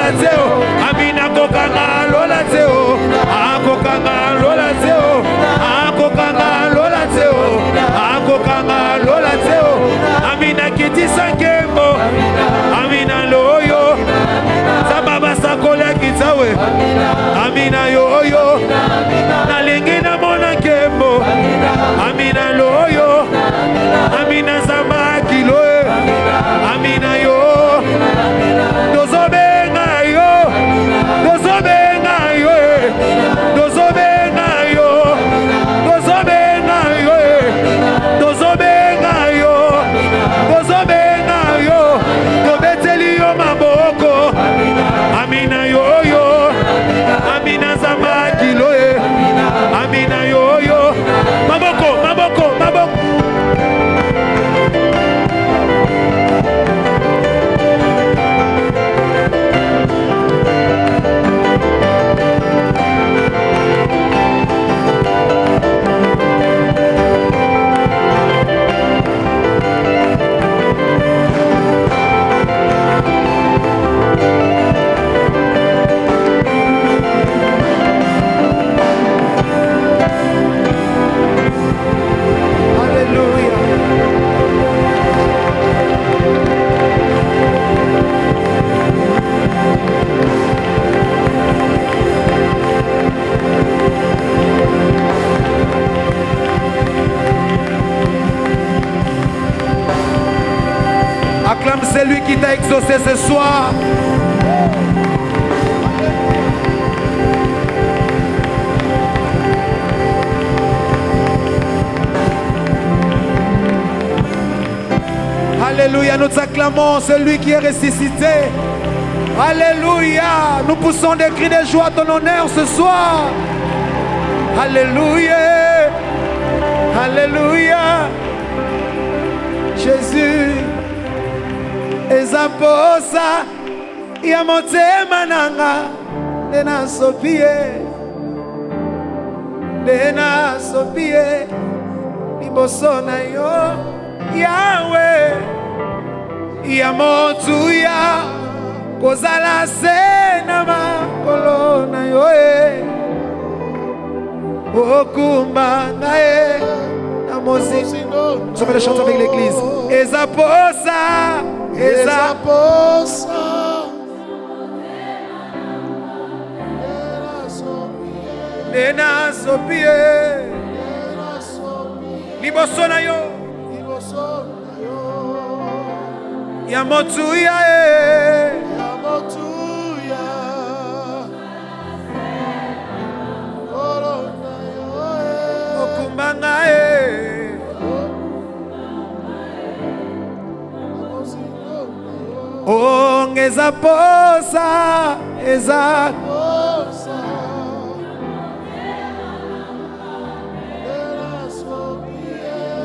lola teo. Amina kokanga lola teo. Akokanga lola teo. Akokanga lola teo. Akokanga lola teo. Amina kiti sankemo. Amina loyo. Sababa sakola kitawe. Amina yoyo. Nalingi na mona kemo. Amina loyo. Amina zamba kiloe. Amina yo. Dozobenga yo. Dozobenga yo. Dozobenga yo. Dozobenga yo. Dozobenga yo. Dozobenga yo. Dobeteli yo maboko. Amina yo yo. Amina zamba kiloe. Amina yo yo. Maboko, maboko, maboko. Acclame celui qui t'a exaucé ce soir. Alléluia, nous acclamons celui qui est ressuscité. Alléluia, nous poussons des cris de joie à ton honneur ce soir. Alléluia, Alléluia, Jésus. Ezaposa ya motema nanga Dena sopie liboso na yo Yahweh ya motu ya kozala se na makolo na yo okumba ngae na mozindo. Je vais le chanter avec l'église. Ezaposa Dena sopie liboso na yo ya motu ya okumbanga ongeza posa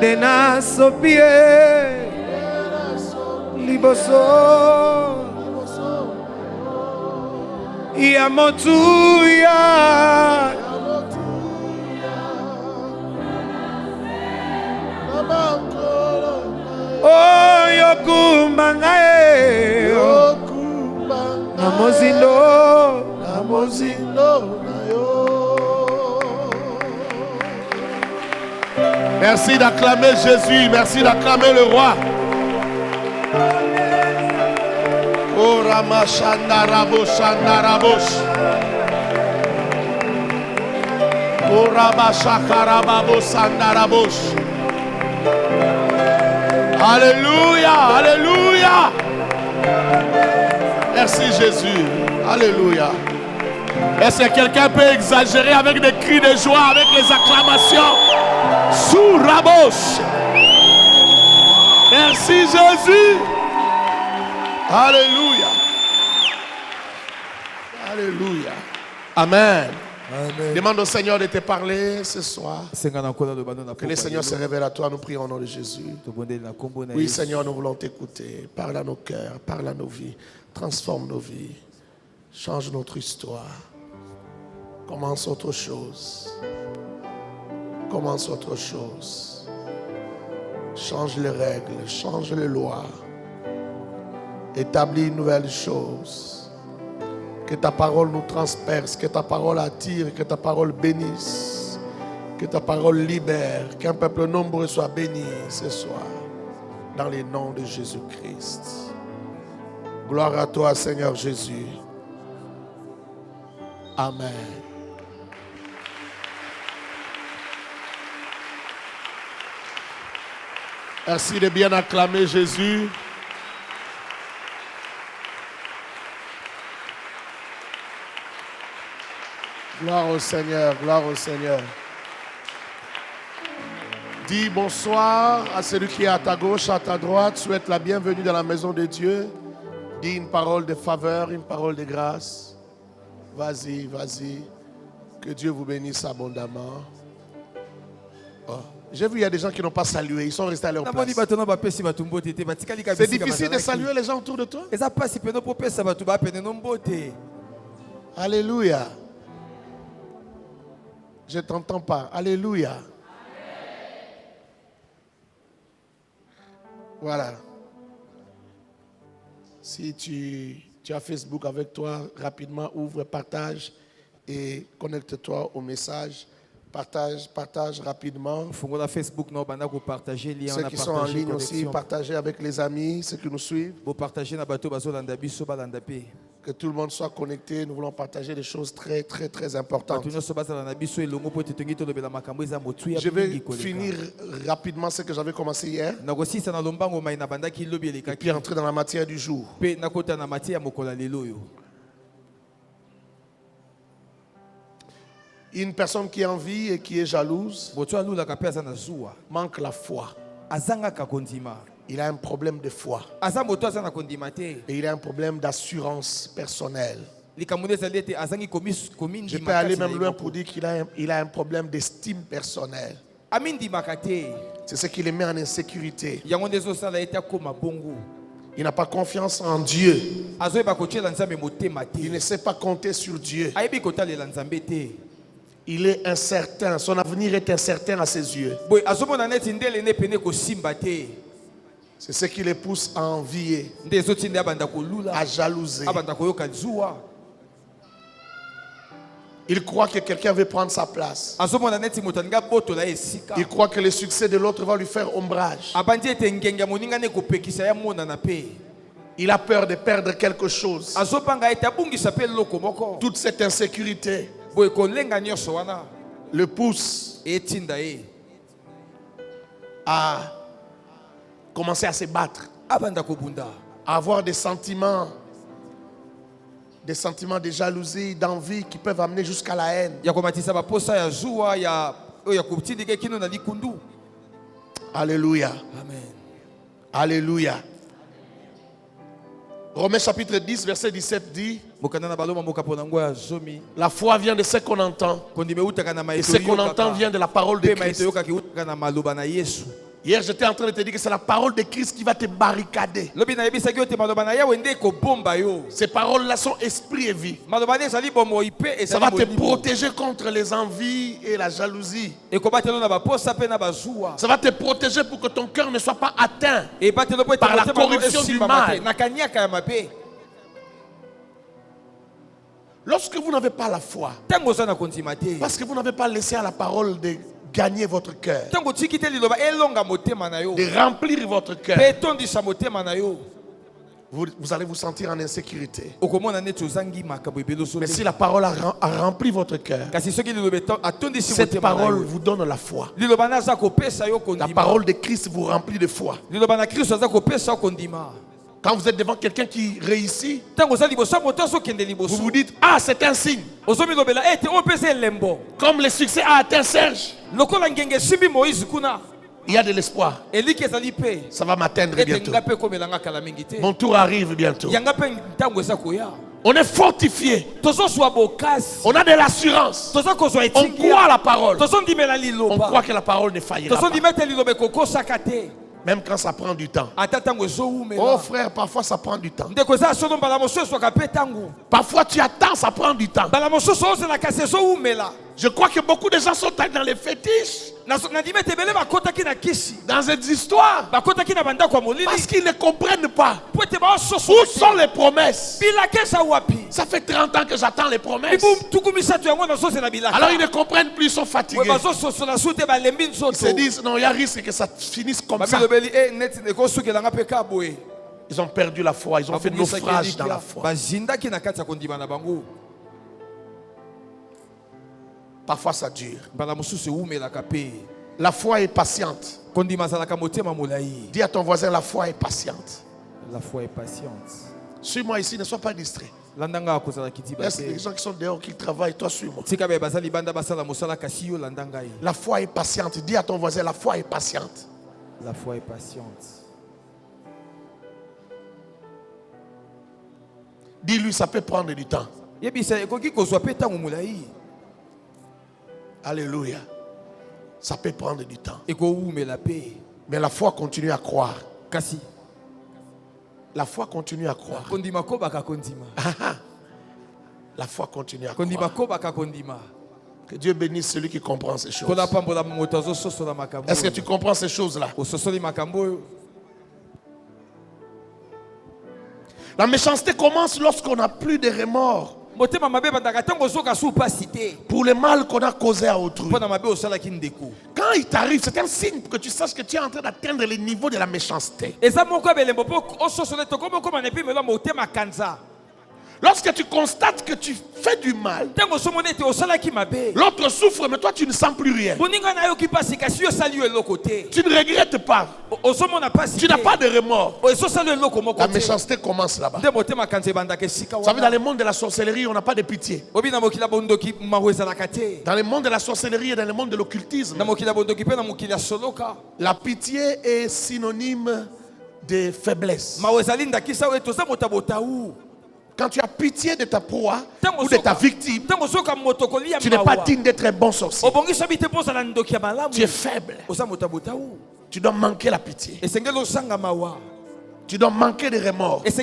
Dena sopie liboso ya motu ya yokumbanga na mozindo na yo. Merci d'acclamer Jésus, merci d'acclamer le roi. Oh Ramashandarabos, Shandarabos. Oh Rabashakarababos, Sandarabos. Alléluia, alléluia. Merci Jésus, alléluia. Est-ce que quelqu'un peut exagérer avec des cris de joie, avec les acclamations? Sous Rabos. Merci Jésus. Alléluia. Alléluia. Amen. Amen. Demande au Seigneur de te parler ce soir. Que le Seigneur se révèle à toi. Nous prions au nom de Jésus. Oui Seigneur, nous voulons t'écouter. Parle à nos cœurs, parle à nos vies. Transforme nos vies. Change notre histoire. Commence autre chose. Commence autre chose. Change les règles, change les lois. Établis une nouvelle chose. Que ta parole nous transperce, que ta parole attire, que ta parole bénisse, que ta parole libère, qu'un peuple nombreux soit béni ce soir, dans les noms de Jésus-Christ. Gloire à toi, Seigneur Jésus. Amen. Merci de bien acclamer Jésus. Gloire au Seigneur, gloire au Seigneur. Dis bonsoir à celui qui est à ta gauche, à ta droite. Souhaite la bienvenue dans la maison de Dieu. Dis une parole de faveur, une parole de grâce. Vas-y, vas-y. Que Dieu vous bénisse abondamment. Oh. J'ai vu, il y a des gens qui n'ont pas salué. Ils sont restés à leur place. C'est difficile de saluer les gens autour de toi. Alléluia. Je ne t'entends pas. Alléluia. Voilà. Si tu as Facebook avec toi, rapidement ouvre, partage et connecte-toi au message. Partage rapidement. Ceux qui sont en ligne aussi, partagez avec les amis, ceux qui nous suivent. Que tout le monde soit connecté. Nous voulons partager des choses très, très, très importantes. Je vais finir rapidement ce que j'avais commencé hier. Et puis entrer dans la matière du jour. Une personne qui est en vie et qui est jalouse manque la foi. Il a un problème de foi. Et il a un problème d'assurance personnelle. Je peux aller même loin pour dire qu'il a un problème d'estime personnelle. C'est ce qui le met en insécurité. Il n'a pas confiance en Dieu. Il ne sait pas compter sur Dieu. Il est incertain, son avenir est incertain à ses yeux. C'est ce qui les pousse à envier, à jalouser. Il croit que quelqu'un veut prendre sa place. Il croit que le succès de l'autre va lui faire ombrage. Il a peur de perdre quelque chose. Toute cette insécurité le pousse à commencer à se battre, à avoir des sentiments de jalousie, d'envie qui peuvent amener jusqu'à la haine. Alléluia. Amen. Alléluia. Romains chapitre 10, verset 17 dit: la foi vient de ce qu'on entend, et ce qu'on entend vient de la parole de Christ. Hier, j'étais en train de te dire que c'est la parole de Christ qui va te barricader. Ces paroles-là sont esprit et vie. Ça va te protéger contre les envies et la jalousie. Ça va te protéger pour que ton cœur ne soit pas atteint par la corruption du mal. Lorsque vous n'avez pas la foi, parce que vous n'avez pas laissé à la parole de gagner votre cœur, de remplir votre cœur, vous allez vous sentir en insécurité. Mais si la parole a rempli votre cœur, cette parole vous donne la foi. La parole de Christ vous remplit de foi. Quand vous êtes devant quelqu'un qui réussit, vous vous dites: ah, c'est un signe. Comme le succès a atteint Serge, il y a de l'espoir. Ça va m'atteindre bientôt. Mon tour arrive bientôt. On est fortifié. On a de l'assurance. On croit à la parole. On croit que la parole ne faillira pas. Même quand ça prend du temps. Oh frère, parfois ça prend du temps. Parfois tu attends, ça prend du temps. Je crois que beaucoup de gens sont dans les fétiches, dans des histoires, parce qu'ils ne comprennent pas où sont les promesses. Ça fait 30 ans que j'attends les promesses. Alors ils ne comprennent plus, ils sont fatigués. Ils se disent, non, il y a risque que ça finisse comme ça. Ils ont perdu la foi, ils ont fait naufrage dans la foi. Parfois ça dure. La foi est patiente. Dis à ton voisin, la foi est patiente. La foi est patiente. Suis-moi ici, ne sois pas distrait. Laisse les gens qui sont dehors, qui travaillent, toi suis-moi. La foi est patiente. Dis à ton voisin, la foi est patiente. La foi est patiente. Dis-lui, ça peut prendre du temps. Alléluia. Ça peut prendre du temps. Mais la foi continue à croire. La foi continue à croire. La foi continue à croire. Que Dieu bénisse celui qui comprend ces choses. Est-ce que tu comprends ces choses-là? La méchanceté commence lorsqu'on n'a plus de remords pour le mal qu'on a causé à autrui. Quand il t'arrive, c'est un signe que tu saches que tu es en train d'atteindre le niveau de la méchanceté. Lorsque tu constates que tu fais du mal, l'autre souffre, mais toi tu ne sens plus rien. Tu ne regrettes pas. Tu n'as pas de remords. La méchanceté commence là-bas. Vous savez, dans le monde de la sorcellerie, on n'a pas de pitié. Dans le monde de la sorcellerie et dans le monde de l'occultisme, la pitié est synonyme de faiblesse. Quand tu as pitié de ta proie ou de ta victime, tu n'es pas digne d'être un bon sorcier. Tu es faible. Tu dois manquer la pitié. Tu dois manquer de remords. Tu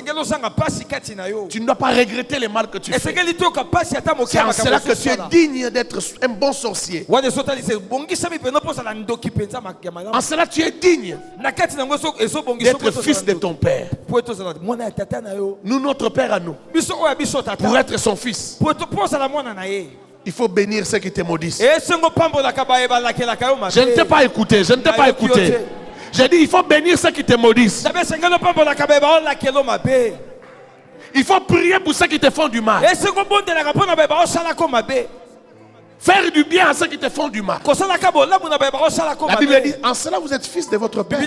ne dois pas regretter le mal que tu fais. C'est en cela que tu es digne d'être un bon sorcier. En cela tu es digne d'être fils de ton père. Nous, notre père à nous, pour être son fils, il faut bénir ceux qui te maudissent. Je ne t'ai pas écouté. Je ne t'ai pas écouté. J'ai dit, il faut bénir ceux qui te maudissent. Il faut prier pour ceux qui te font du mal. Faire du bien à ceux qui te font du mal. La Bible dit, en cela vous êtes fils de votre père.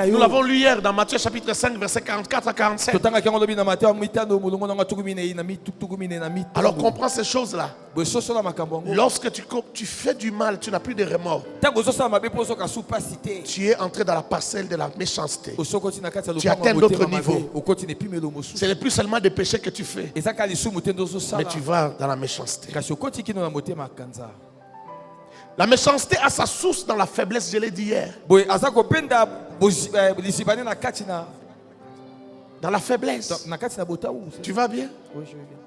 Nous l'avons lu hier dans Matthieu chapitre 5 verset 44 à 47. Alors comprends ces choses-là. Lorsque tu fais du mal, tu n'as plus de remords. Tu es entré dans la parcelle de la méchanceté. Tu atteins d'autres niveaux. Ce n'est plus seulement des péchés que tu fais, mais tu vas dans la méchanceté. La méchanceté a sa source dans la faiblesse, je l'ai dit hier. Dans la faiblesse. Tu vas bien? Oui, je vais bien.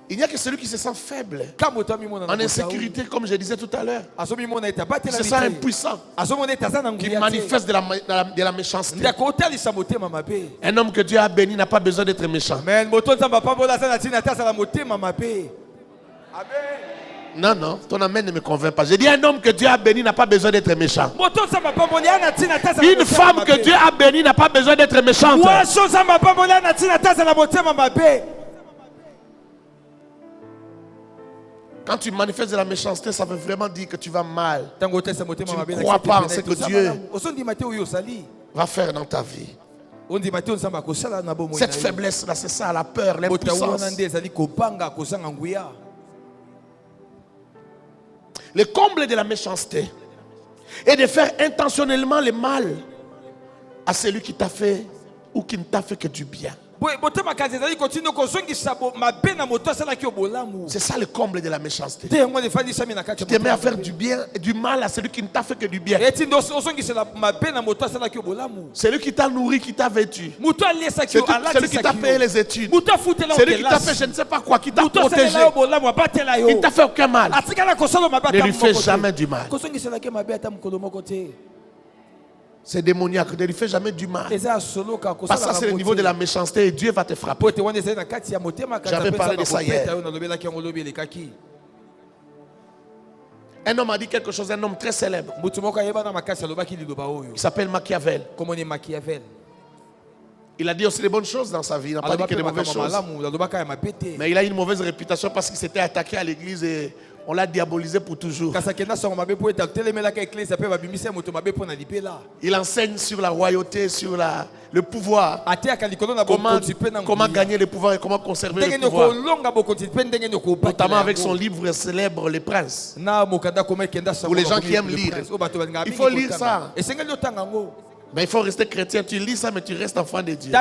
Il n'y a que celui qui se sent faible, en insécurité, comme je disais tout à l'heure, qui se sent impuissant, qui manifeste de la méchanceté. Un homme que Dieu a béni n'a pas besoin d'être méchant. Non, non, ton amen ne me convainc pas. J'ai dit un homme que Dieu a béni n'a pas besoin d'être méchant. Une femme que Dieu a béni n'a pas besoin d'être méchante. Quand tu manifestes de la méchanceté, ça veut vraiment dire que tu vas mal. Tu ne crois pas en ce que Dieu va faire dans ta vie. Cette faiblesse-là, c'est ça, la peur, l'impuissance. Le comble de la méchanceté est de faire intentionnellement le mal à celui qui t'a fait ou qui ne t'a fait que du bien. C'est ça le comble de la méchanceté. Tu te mets à faire du bien et du mal à celui qui ne t'a fait que du bien. Celui qui t'a nourri, qui t'a vêtu. Celui qui t'a payé les études. Celui qui t'a fait je ne sais pas quoi, qui t'a protégé. Il ne t'a fait aucun mal. Ne lui fais jamais du mal. C'est démoniaque, ne lui fais jamais du mal. Parce que ça c'est le niveau de la méchanceté et Dieu va te frapper. J'avais parlé de ça hier. Un homme a dit quelque chose, un homme très célèbre. Il s'appelle Machiavel. Il a dit aussi des bonnes choses dans sa vie, il n'a pas dit que des mauvaises choses. Mais il a une mauvaise réputation parce qu'il s'était attaqué à l'église et on l'a diabolisé pour toujours. Il enseigne sur la royauté, sur le pouvoir. Comment gagner le pouvoir et comment conserver le pouvoir. Notamment avec son livre célèbre, Les Princes. Pour les gens qui aiment lire. Il faut lire ça. Mais il faut rester chrétien. Tu lis ça, mais tu restes enfant de Dieu.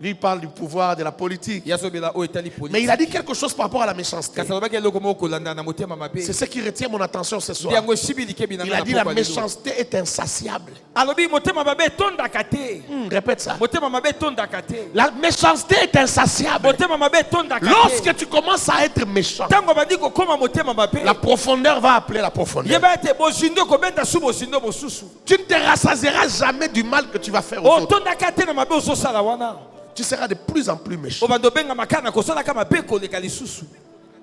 Lui, il parle du pouvoir, de la politique. Mais il a dit quelque chose par rapport à la méchanceté. C'est ce qui retient mon attention ce soir. Il a dit la méchanceté est insatiable. Répète ça. La méchanceté est insatiable. Lorsque tu commences à être méchant, la profondeur va appeler la profondeur. Tu ne te rassasieras jamais du mal que tu vas faire aux autres. Tu seras de plus en plus méchant.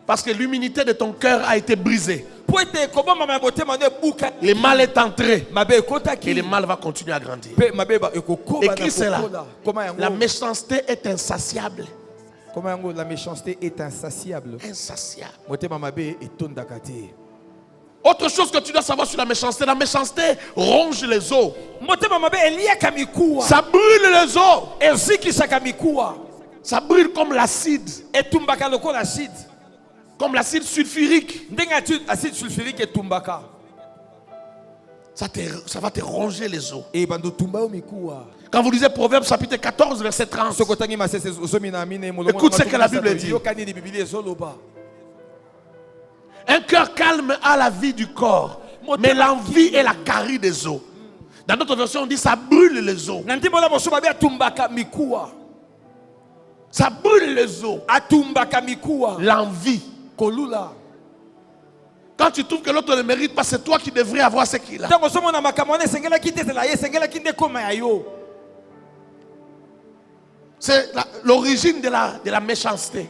Parce que l'humilité de ton cœur a été brisée. Le mal est entré. Et le mal va continuer à grandir. Écris cela. La méchanceté est insatiable. La méchanceté est insatiable. Insatiable. Autre chose que tu dois savoir sur la méchanceté ronge les os. Ça brûle les os. Ça brûle comme l'acide. Comme l'acide sulfurique. Ça va te ronger les os. Quand vous lisez Proverbes chapitre 14 verset 30, écoute ce que la Bible dit. Un cœur calme a la vie du corps, mais l'envie est la carie des os. Dans notre version, on dit ça brûle les os. Ça brûle les os. L'envie. Quand tu trouves que l'autre ne mérite pas, c'est toi qui devrais avoir ce qu'il a. C'est l'origine de la méchanceté.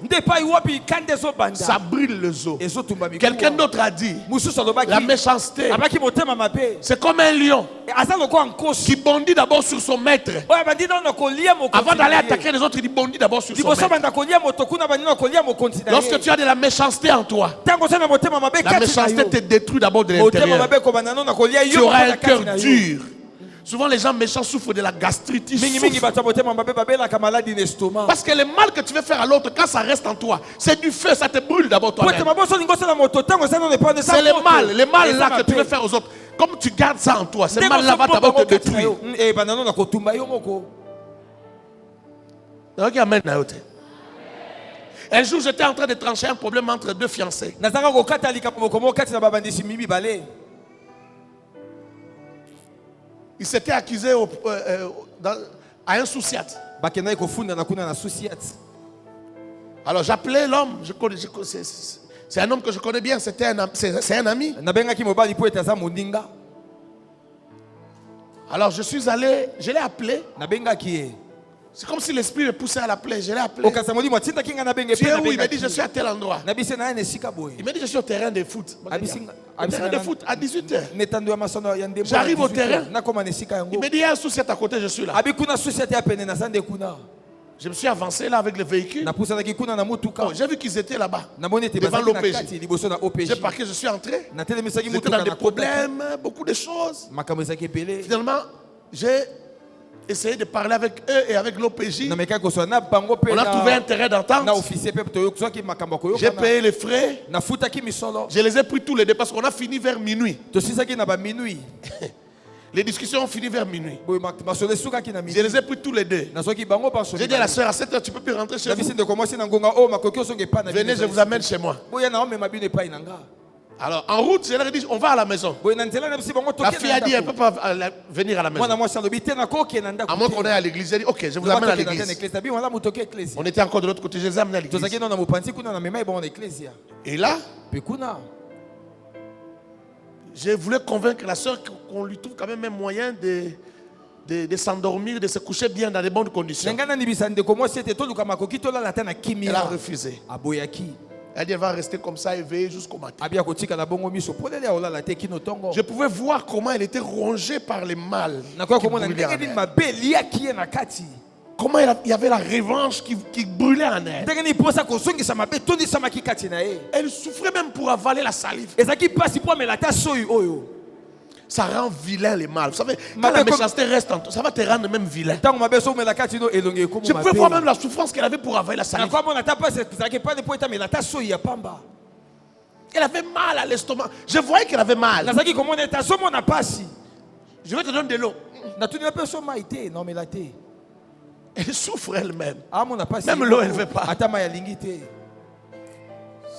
Ça brûle les os. Quelqu'un d'autre a dit la méchanceté, c'est comme un lion qui bondit d'abord sur son maître. Avant d'aller attaquer les autres, il bondit d'abord sur son maître. Lorsque tu as de la méchanceté en toi, la méchanceté te détruit d'abord de l'intérieur. Tu auras un cœur dur. Souvent les gens méchants souffrent de la gastrite. Parce que le mal que tu veux faire à l'autre, quand ça reste en toi, c'est du feu, ça te brûle d'abord toi-même. C'est le mal là que tu veux faire aux autres. Comme tu gardes ça en toi, ce mal là va d'abord te détruire. Un jour j'étais en train de trancher un problème entre deux fiancés. Il s'était accusé à un souciate. Alors j'appelais l'homme. C'est un homme que je connais bien. C'est un ami. Alors je suis allé, je l'ai appelé. C'est comme si l'esprit me poussait à l'appeler. Je l'ai appelé. Tu es où? Il m'a dit je suis à tel endroit. Il m'a dit je suis au terrain de foot. Au terrain de foot à 18h. J'arrive au terrain. Il me dit il y a un souciate à côté, je suis là. Je me suis avancé là avec le véhicule. J'ai vu qu'ils étaient là-bas devant l'OPJ. J'ai parqué, je suis entré. Ils étaient dans des problèmes, beaucoup de choses. Finalement, j'ai essayé de parler avec eux et avec l'OPJ. On a trouvé un terrain d'entente. J'ai payé les frais. Je les ai pris tous les deux parce qu'on a fini vers minuit. Les discussions ont fini vers minuit. Je les ai pris tous les deux. J'ai dit à la soeur, à 7h, tu peux plus rentrer chez vous. Venez, je vous amène chez moi. Alors, en route, je leur ai dit, on va à la maison. La fille a dit, elle ne peut pas venir à la maison. À moins qu'on est à l'église. J'ai dit, ok, je vous amène à l'église. On était encore de l'autre côté, je les ai amenés à l'église. Et là, je voulais convaincre la soeur qu'on lui trouve quand même un moyen de s'endormir, de se coucher bien dans de bonnes conditions. Elle a refusé. Elle dit, elle va rester comme ça, éveillée jusqu'au matin. Je pouvais voir comment elle était rongée par les mal. Comment il y avait la revanche qui brûlait en elle. Elle souffrait même pour avaler la salive. Ça rend vilain les mal. Vous savez, quand la méchanceté reste en toi, ça va te rendre même vilain. Je pouvais voir même la souffrance qu'elle avait pour avaler la salive. Elle avait mal à l'estomac. Je voyais qu'elle avait mal. Je vais te donner de l'eau. Elle souffre elle-même. Même l'eau, elle ne veut pas.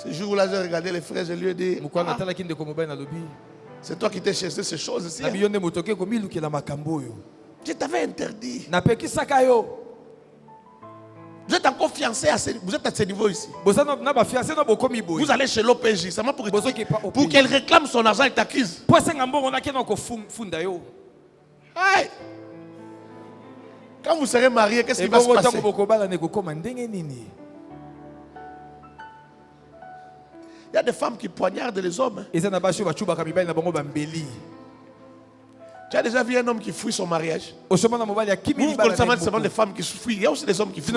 Ce jour-là, j'ai regardé les frères, je lui ai dit, c'est toi qui t'es cherché ces choses ici. Je t'avais interdit. Vous êtes encore fiancé, vous êtes à ce niveau ici. Vous allez chez l'OPJ, seulement pour qu'elle réclame son argent avec ta crise. Hey. Quand vous serez marié, qu'est-ce qui va se passer? Il y a des femmes qui poignardent les hommes. Tu as déjà vu un homme qui fuit son mariage? Vous connaissez seulement des femmes qui fuient. Il y a aussi des hommes qui fuient.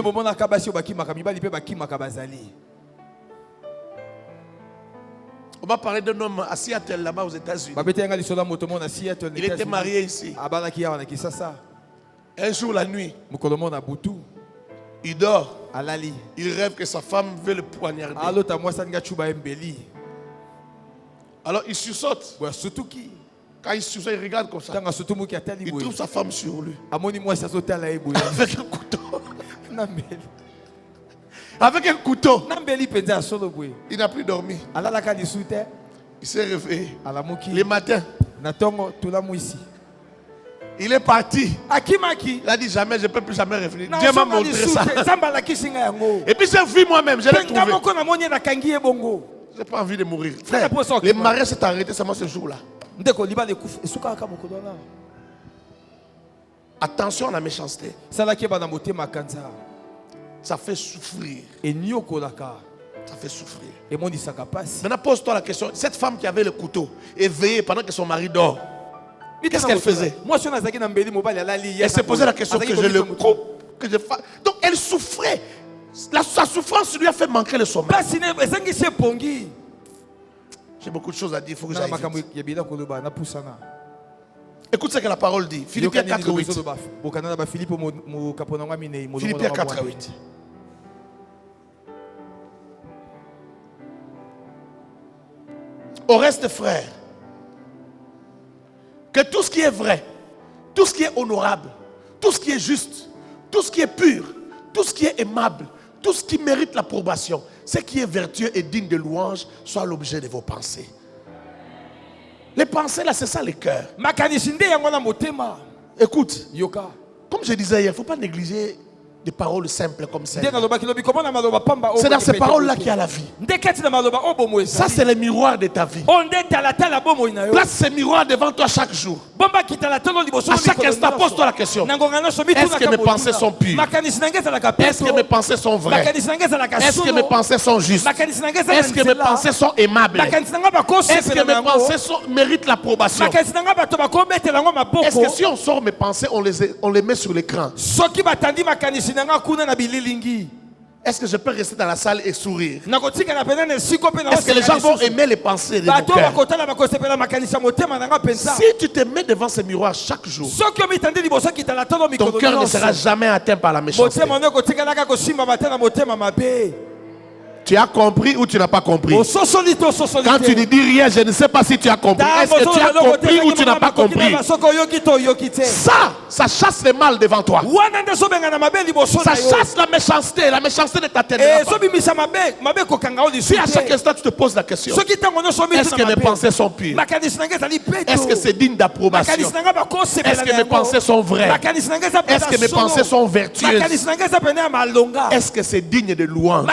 On va parler d'un homme à Seattle, là-bas aux États-Unis. Il était marié ici. Un jour, la nuit, il dort. Il rêve que sa femme veut le poignarder. Alors il sursaute. Quand il sursaute, il regarde comme ça. Il trouve sa femme sur lui. Avec un couteau. Avec un couteau. Il n'a plus dormi. Il s'est réveillé. Le matin. Il est parti. Il a dit jamais, je ne peux plus jamais revenir. Dieu m'a montré ça. Et puis j'ai vu moi-même, je l'ai trouvé. Je n'ai pas envie de mourir. Frère, le mariage s'est arrêté seulement ce jour-là. Attention à la méchanceté. Ça fait souffrir. Ça fait souffrir. Maintenant, pose-toi la question. Cette femme qui avait le couteau, éveillée pendant que son mari dort, qu'est-ce qu'elle faisait? Elle se posait la question que je le coupe, que je fasse. Donc elle souffrait. Sa souffrance lui a fait manquer le sommeil. J'ai beaucoup de choses à dire, il faut que j'aille vite. Écoute ce que la parole dit. Philippiens 4:8. Philippiens 4:8. Au reste, frères, que tout ce qui est vrai, tout ce qui est honorable, tout ce qui est juste, tout ce qui est pur, tout ce qui est aimable, tout ce qui mérite l'approbation, ce qui est vertueux et digne de louange, soit l'objet de vos pensées. Les pensées là, c'est ça les cœurs. Écoute, comme je disais hier, il ne faut pas négliger des paroles simples comme ça. C'est dans ces paroles-là qu'il y a la vie. Ça, c'est le miroir de ta vie. Place ces miroirs devant toi chaque jour. À chaque instant, pose-toi la question. Est-ce que mes pensées sont pures? Est-ce que mes pensées sont vraies? Est-ce que mes pensées sont justes? Est-ce que mes pensées sont aimables? Est-ce que mes pensées méritent l'approbation? Est-ce que si on sort mes pensées, on les met sur l'écran? Est-ce que je peux rester dans la salle et sourire? Est-ce que les gens vont aimer les pensées de mon cœur? Si tu te mets devant ce miroir chaque jour, ton cœur ne sera jamais atteint par la méchanceté. Tu as compris ou tu n'as pas compris? Quand tu ne dis rien, je ne sais pas si tu as compris. Est-ce que tu as compris ou tu n'as pas compris? Ça chasse le mal devant toi. Ça chasse la méchanceté de ta tête. Si à chaque instant tu te poses la question, est-ce que mes pensées sont pures? Est-ce que c'est digne d'approbation? Est-ce que mes pensées sont vraies? Est-ce que mes pensées sont vertueuses? Est-ce que c'est digne de louange?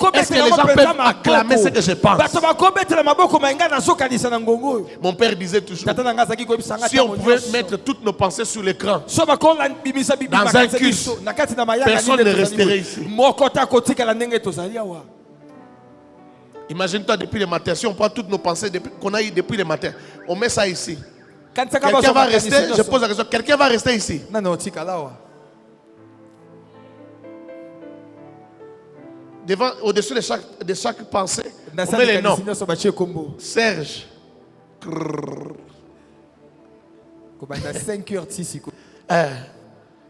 Est-ce que les gens peuvent acclamer ce que je pense? Mon père disait toujours, si on pouvait mettre toutes nos pensées sur l'écran, dans un culte, personne ne resterait ici. Imagine-toi depuis le matin, si on prend toutes nos pensées qu'on a eues depuis le matin, on met ça ici. Quelqu'un va rester, je pose la question, quelqu'un va rester ici? Devant, au-dessus de chaque pensée, on met les noms. Serge.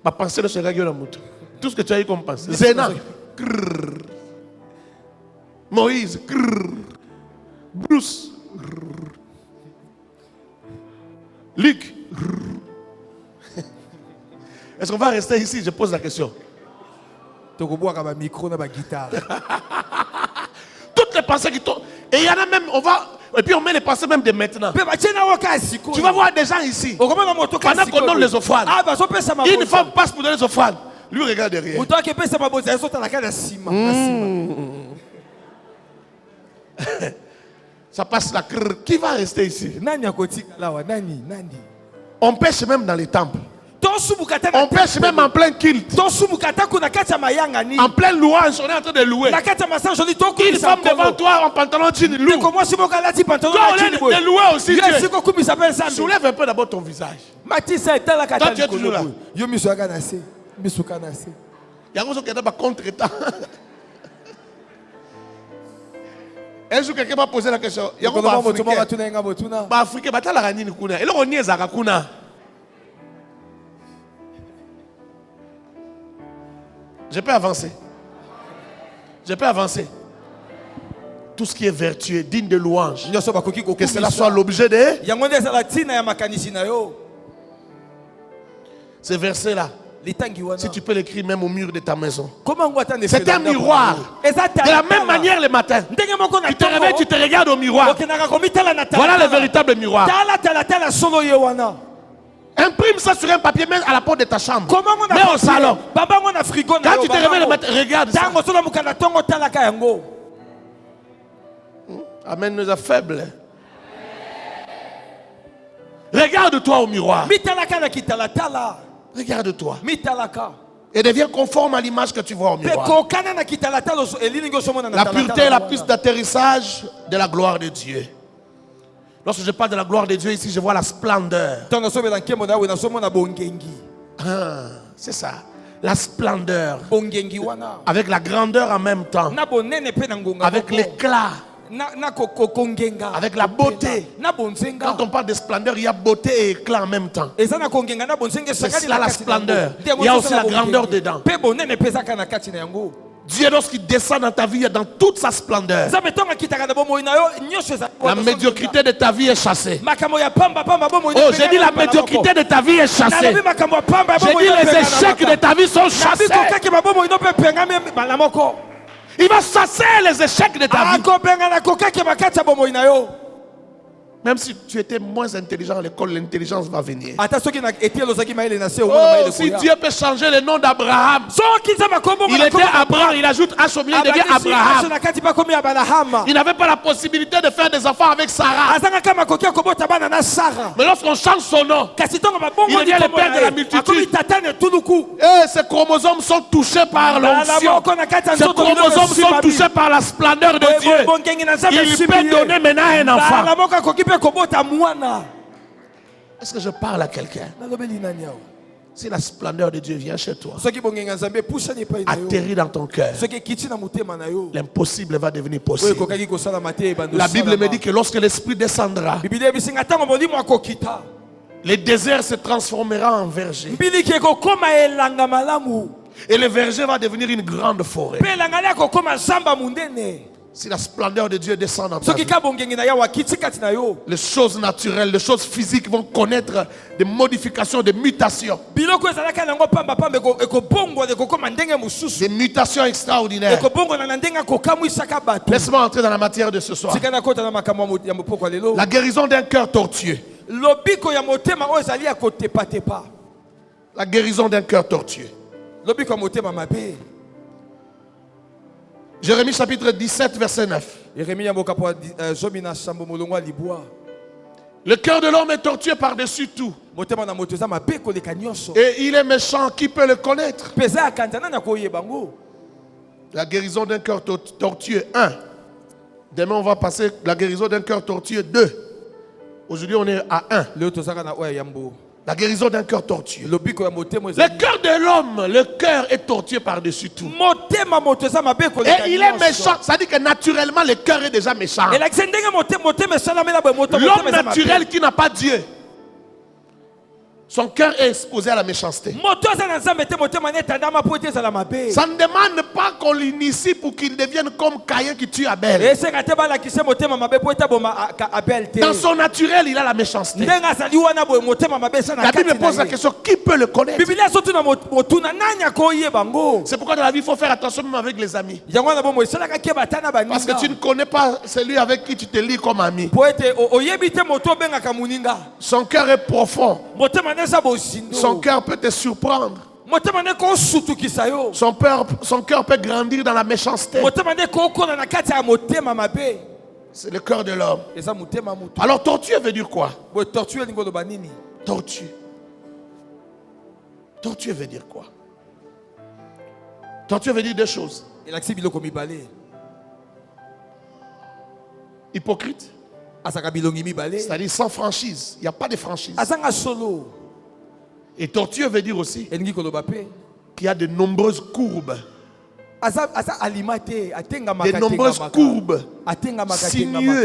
Ma pensée ne se regarde pas. Tout ce que tu as eu comme pensée. Zéna. Moïse. Bruce. Luc. Est-ce qu'on va rester ici? Je pose la question. Toutes les pensées qui tombent. Et il y en a même, et puis on met les pensées même de maintenant. Tu vas voir des gens ici. Pendant qu'on donne les offrandes, une femme passe pour donner les offrandes. Lui regarde derrière. Ça passe la crrr. Qui va rester ici? On pêche même dans les temples. On pêche même en plein culte. En pleine louange, on est en train de louer. Une femme devant toi en pantalon jean loue. Toi, on est de louer aussi Dieu. Soulève un peu d'abord ton visage. Toi, tu es toujours là. Il y a un contre-temps. Un jour, quelqu'un m'a posé la question. Il y a un Africain. Je peux avancer. Tout ce qui est vertueux, digne de louange, que cela soit l'objet de ces versets-là. Si tu peux l'écrire même au mur de ta maison. C'est un miroir. De la même manière le matin. Tu te réveilles, tu te regardes au miroir. Voilà le véritable miroir. Imprime ça sur un papier, même à la porte de ta chambre. Mets au salon. Quand tu te réveilles le matin, regarde ça. Amen, nous sommes faibles. Regarde-toi au miroir. Regarde-toi. Et deviens conforme à l'image que tu vois au miroir. La pureté est la piste d'atterrissage de la gloire de Dieu. Lorsque je parle de la gloire de Dieu ici, je vois la splendeur. C'est ça. La splendeur. Avec la grandeur en même temps. Avec l'éclat. Avec la beauté. Quand on parle de splendeur, il y a beauté et éclat en même temps. C'est cela la splendeur. Il y a aussi la grandeur dedans. Dieu, lorsqu'il descend dans ta vie, dans toute sa splendeur. La médiocrité de ta vie est chassée. Oh, j'ai dit la médiocrité de ta vie est chassée. J'ai dit les échecs de ta vie sont chassés. Il va chasser les échecs de ta vie. Même si tu étais moins intelligent à l'école, l'intelligence va venir. Oh, si Dieu peut changer le nom d'Abraham. Il était Abraham, il ajoute H au milieu, il devient Abraham. Il n'avait pas la possibilité de faire des enfants avec Sarah. Mais lorsqu'on change son nom, il devient le père de la multitude. Et ces chromosomes sont touchés par l'onction. Ces chromosomes sont touchés par la splendeur de Dieu. Il peut donner maintenant un enfant. Est-ce que je parle à quelqu'un? Si la splendeur de Dieu vient chez toi, atterrit dans ton cœur, l'impossible va devenir possible. La Bible me dit que lorsque l'Esprit descendra, le désert se transformera en verger. Et le verger va devenir une grande forêt. Si la splendeur de Dieu descend dans ta vie, les choses naturelles, les choses physiques vont connaître des modifications, des mutations. Des mutations extraordinaires. Laisse-moi entrer dans la matière de ce soir. La guérison d'un cœur tortueux. La guérison d'un cœur tortueux. Jérémie chapitre 17, verset 9. Le cœur de l'homme est tortueux par-dessus tout. Et il est méchant, qui peut le connaître? La guérison d'un cœur tortueux, 1. Demain, on va passer la guérison d'un cœur tortueux, 2. Aujourd'hui, on est à 1. La guérison d'un cœur tortueux. Le cœur de l'homme, le cœur est tortueux par-dessus tout. Et il est méchant. Ça dit que naturellement, le cœur est déjà méchant. L'homme naturel qui n'a pas Dieu, son cœur est exposé à la méchanceté. Ça ne demande pas qu'on l'initie pour qu'il devienne comme Caïn qui tue Abel. Dans son naturel, il a la méchanceté. La Bible pose la question, qui peut le connaître? C'est pourquoi dans la vie, il faut faire attention même avec les amis. Parce que tu ne connais pas celui avec qui tu te lis comme ami. Son cœur est profond. Son cœur peut te surprendre. Son cœur peut grandir dans la méchanceté. C'est le cœur de l'homme. Alors tortueux veut dire quoi? Tortueux. Tortueux veut dire quoi? Tortueux veut dire deux choses. Hypocrite. C'est-à-dire sans franchise. Il n'y a pas de franchise. Et tortueux veut dire aussi qu'il y a de nombreuses courbes. De nombreuses courbes.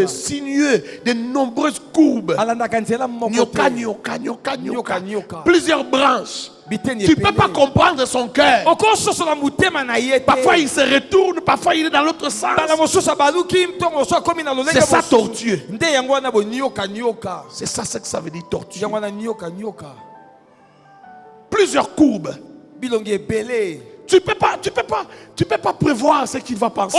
Sinueux. De nombreuses courbes. Nyoka. Plusieurs branches. Tu ne peux pas comprendre son cœur. Parfois il se retourne, parfois il est dans l'autre sens. C'est ça tortueux. C'est ça ce que ça veut dire tortueux. Plusieurs courbes. Tu peux pas prévoir ce qu'il va penser.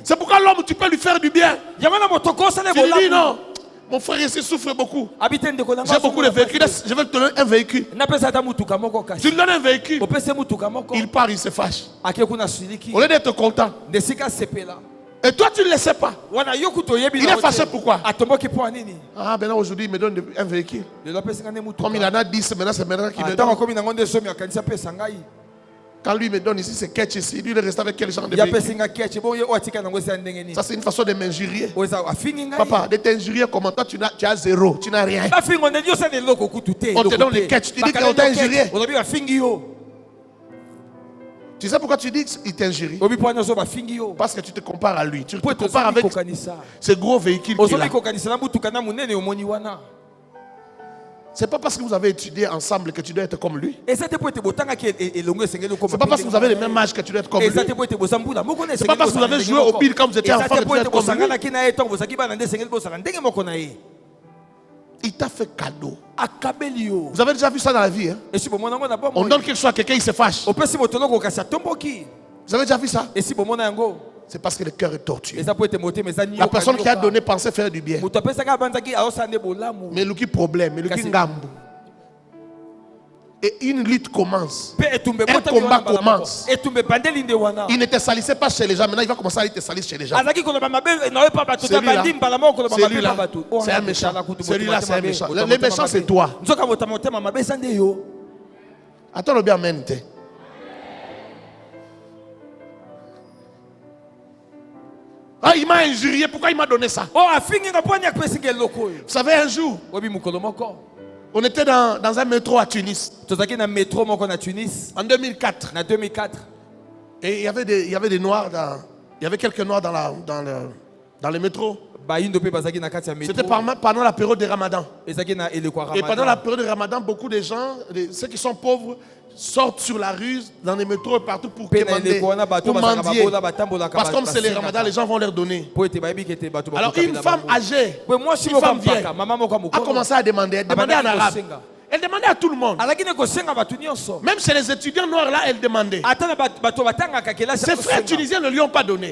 C'est pourquoi l'homme, tu peux lui faire du bien. Tu lui dis non. Mon frère ici souffre beaucoup. J'ai beaucoup de véhicules. Je vais te donner un véhicule. Tu lui donnes un véhicule. Il part, il se fâche. Au lieu d'être content. Et toi, tu ne le sais pas. Il est fâché pourquoi? Ah, maintenant aujourd'hui, il me donne un véhicule. Comme il en a 10, maintenant c'est maintenant qu'il me donne. Quand lui me donne ici, c'est catch ici. Lui, il reste avec quel genre de véhicule? Ça, c'est une façon de m'injurier. Papa, de t'injurier, comment toi, tu as zéro. Tu n'as rien. On te donne les catch. Tu dis qu'on t'a injurié. Tu sais pourquoi tu dis qu'il t'injurie? Parce que tu te compares à lui. Tu te compares avec ce gros véhicule qu'il a. C'est pas parce que vous avez étudié ensemble que tu dois être comme lui. C'est pas parce que vous avez le même âge que tu dois être comme lui. C'est pas parce que vous avez joué au pile quand vous étiez enfant que tu dois être comme lui. Il t'a fait cadeau. Vous avez déjà vu ça dans la vie, hein? On donne quelque chose à quelqu'un, il se fâche. Vous avez déjà vu ça? C'est parce que le cœur est tortueux. La personne qui a donné pensait faire du bien. Mais le problème, mais le ngambu. Et une lutte commence. Un combat commence. Il ne te salissait pas chez les gens. Maintenant, il va commencer à te salir chez les gens. Celui-là, c'est un méchant. Celui-là, c'est un méchant. Le méchant, c'est toi. Attends le bien, mente. Ah, il m'a injurié. Pourquoi il m'a donné ça? Vous savez, un jour, on était dans un métro à Tunis. En 2004. Et il y avait des noirs il y avait quelques noirs dans le métro. C'était pendant la période de Ramadan. Et pendant la période de Ramadan, beaucoup de gens, ceux qui sont pauvres, sortent sur la rue, dans les métros et partout pour demander, pour mendier. Parce que comme c'est le Ramadan, les gens vont leur donner. Alors une femme âgée, une femme vieille, a commencé à demander. Elle demandait en arabe. Elle demandait à tout le monde. Même chez les étudiants noirs là, elle demandait. Ses frères tunisiens ne lui ont pas donné.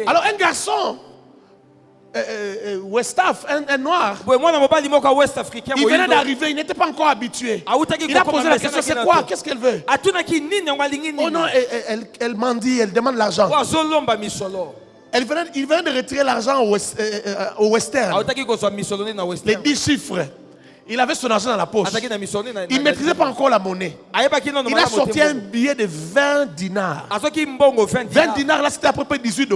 Alors un garçon, Westaf, un noir, il venait d'arriver, il n'était pas encore habitué. Il a posé la question, c'est quoi? Qu'est-ce qu'elle veut? Oh non, elle mendie, elle demande l'argent. Il venait de retirer l'argent au Western. Les 10 chiffres. Il avait son argent dans la poche. Il ne maîtrisait pas encore la monnaie. Il a sorti un billet de 20 dinars. 20 dinars, là, c'était à peu près $18.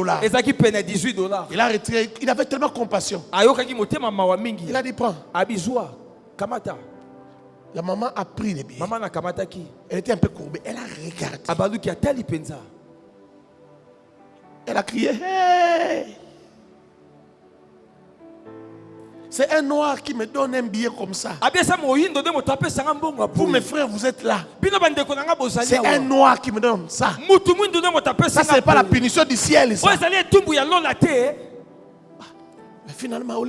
Il a retiré. Il avait tellement compassion. Il a dit, prends. La maman a pris les billets. Elle était un peu courbée. Elle a regardé. Elle a crié, hey! C'est un noir qui me donne un billet comme ça. Vous, mes frères, vous êtes là. C'est un noir qui me donne ça. Ça, ce n'est pas la punition du ciel. Ça. Mais finalement,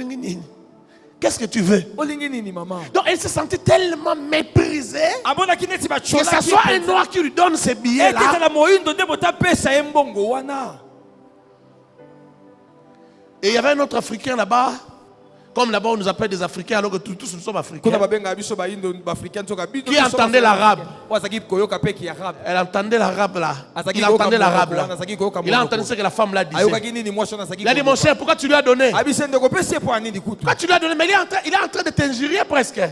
qu'est-ce que tu veux? Donc, elle se sentait tellement méprisée que ça soit un noir qui lui donne ces billets-là. Et il y avait un autre Africain là-bas. Comme là-bas on nous appelle des Africains alors que tous nous sommes Africains. Qui entendait l'arabe? Elle entendait l'arabe là. Il entendait l'arabe là. Il a entendu ce que la femme là disait. Il a dit, mon cher, pourquoi tu lui as donné? Pourquoi tu lui as donné? Mais il est en train de t'injurier presque. Il